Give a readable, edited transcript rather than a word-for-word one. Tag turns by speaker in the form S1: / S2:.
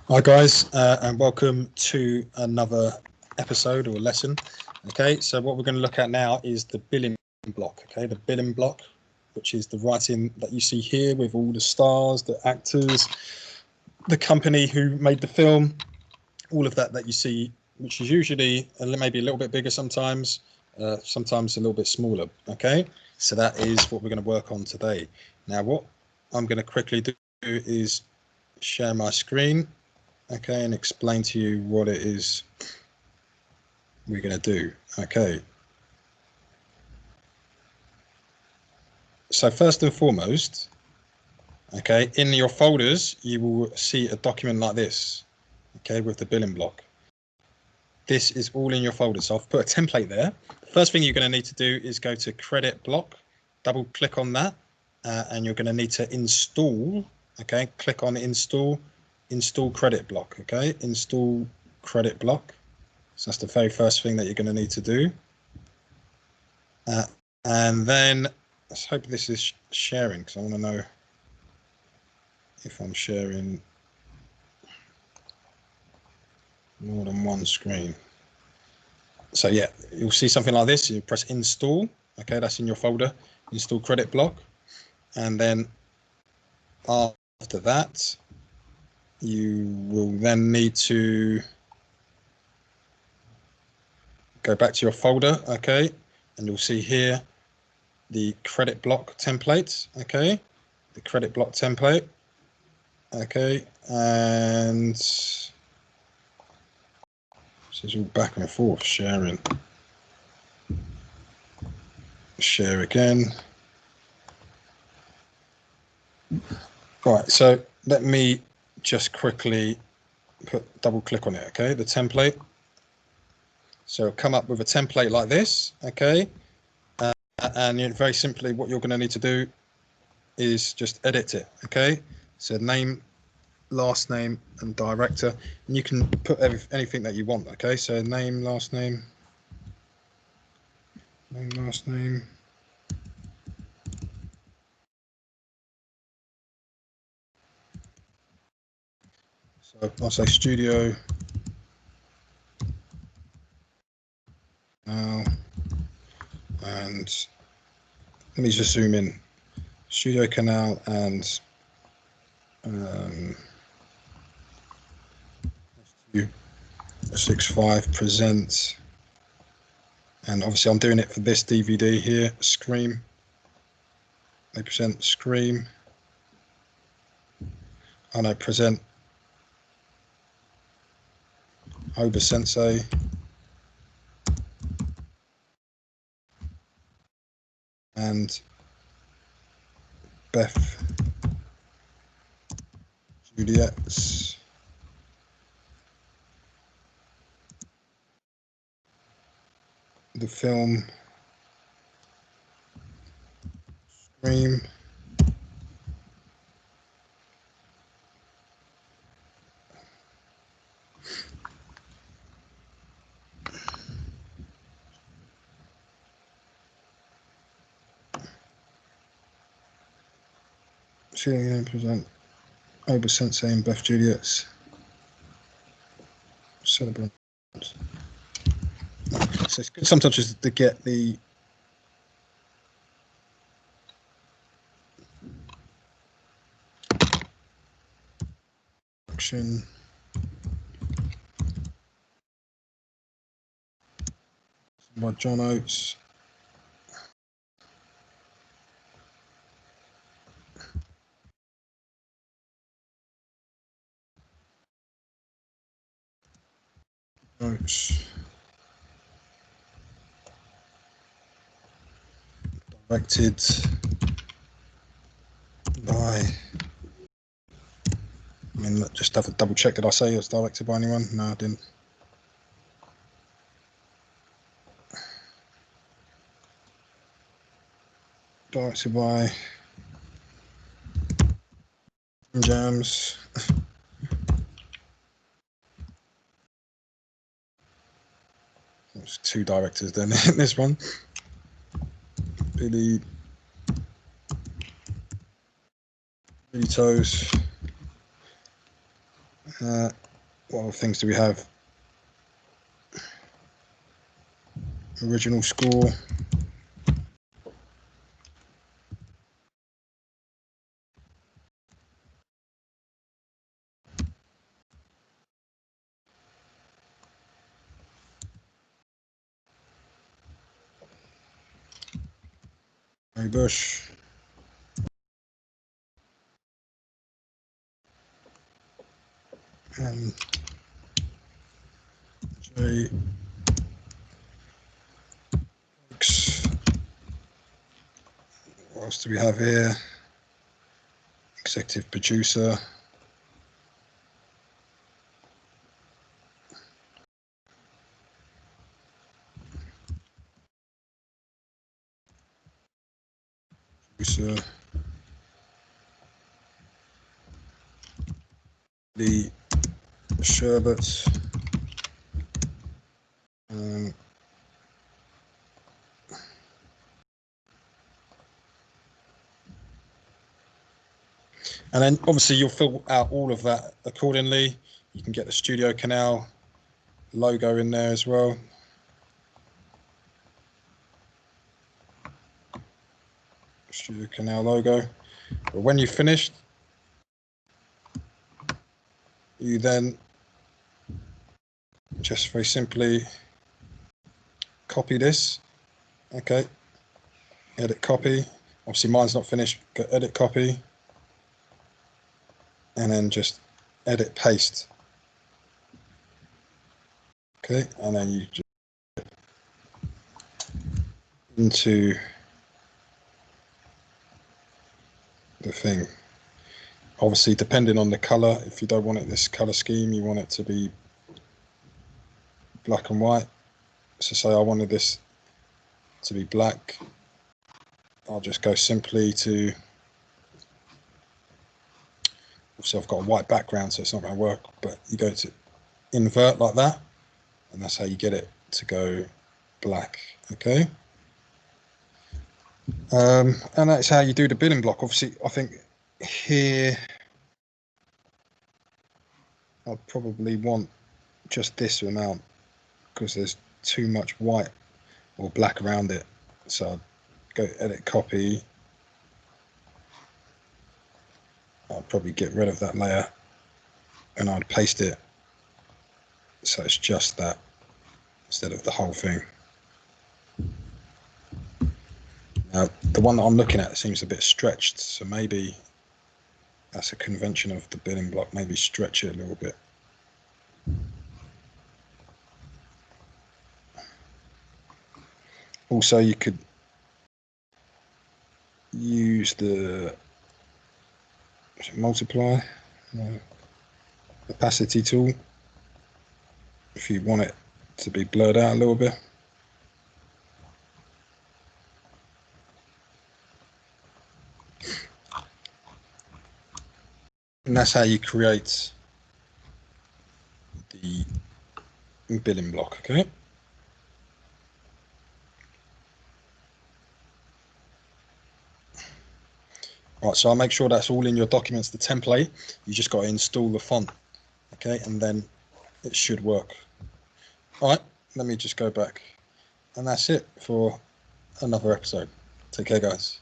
S1: Hi guys, and welcome to another episode or lesson. Okay, so what we're going to look at now is the billing block. Okay, the billing block, which is the writing that you see here with all the stars, the actors, the company who made the film, all of that you see, which is usually maybe a little bit bigger sometimes, sometimes a little bit smaller. Okay, so that is what we're going to work on today. Now, what I'm going to quickly do is share my screen. Okay, and explain to you what it is we're going to do. Okay, so first and foremost, okay, in your folders you will see a document like this, okay, with the billing block. This is all in your folder, so I've put a template there. The first thing you're going to need to do is go to credit block, double click on that, and you're going to need to install. Okay, click on install credit block. Okay, install credit block. So that's the very first thing that you're going to need to do. And then let's hope this is sharing, because I want to know if I'm sharing more than one screen. So yeah, you'll see something like this. You press install. Okay, that's in your folder, install credit block. And then after that, you will then need to go back to your folder. Okay, and you'll see here the credit block template. Okay, the credit block template. Okay, and this is all back and forth sharing. Share again. Right, so let me just quickly double click on it. Okay, the template. So come up with a template like this. Okay, and very simply, what you're going to need to do is just edit it. Okay, so name, last name, and director, and you can put anything that you want. Okay, so name, last name, last name. So I'll say studio now, and let me just zoom in. Studio Canal and 65 present, and obviously I'm doing it for this DVD here. Scream. They present Scream. I know present Oba Sensei. And Beth Juliet's the film Scream. Again, present Oba Sensei and Beth Juliet's celebrant. So it's good sometimes just to get the action. By John Oates. Oates. Directed by, I mean, just have to double check. Did I say it was directed by anyone? No, I didn't. Directed by Jams. There's two directors then in this one. Billy Toes. What other things do we have? Original score. Bush. J. X. What else do we have here? Executive producer. Producer. The Sherbet. And then obviously you'll fill out all of that accordingly. You can get the Studio Canal logo in there as well. Studio Canal logo. But when you've finished, you then just very simply copy this. Okay, edit copy. Obviously mine's not finished. Go edit copy, and then just edit paste. Okay, and then you just into the thing. Obviously, depending on the color, if you don't want it this color scheme, you want it to be black and white. So say I wanted this to be black, I'll just go simply to, obviously I've got a white background, so it's not going to work, but you go to invert like that, and that's how you get it to go black. Okay. And that's how you do the building block. Obviously, I think here I'd probably want just this amount because there's too much white or black around it. So I'd go edit copy. I'll probably get rid of that layer and I'd paste it so it's just that instead of the whole thing. Now the one that I'm looking at seems a bit stretched, so maybe that's a convention of the building block, maybe stretch it a little bit. Also you could use the multiply opacity tool if you want it to be blurred out a little bit. And that's how you create the building block. Okay. Right, so I'll make sure that's all in your documents, the template. You just got to install the font, okay, and then it should work. All right, let me just go back. And that's it for another episode. Take care, guys.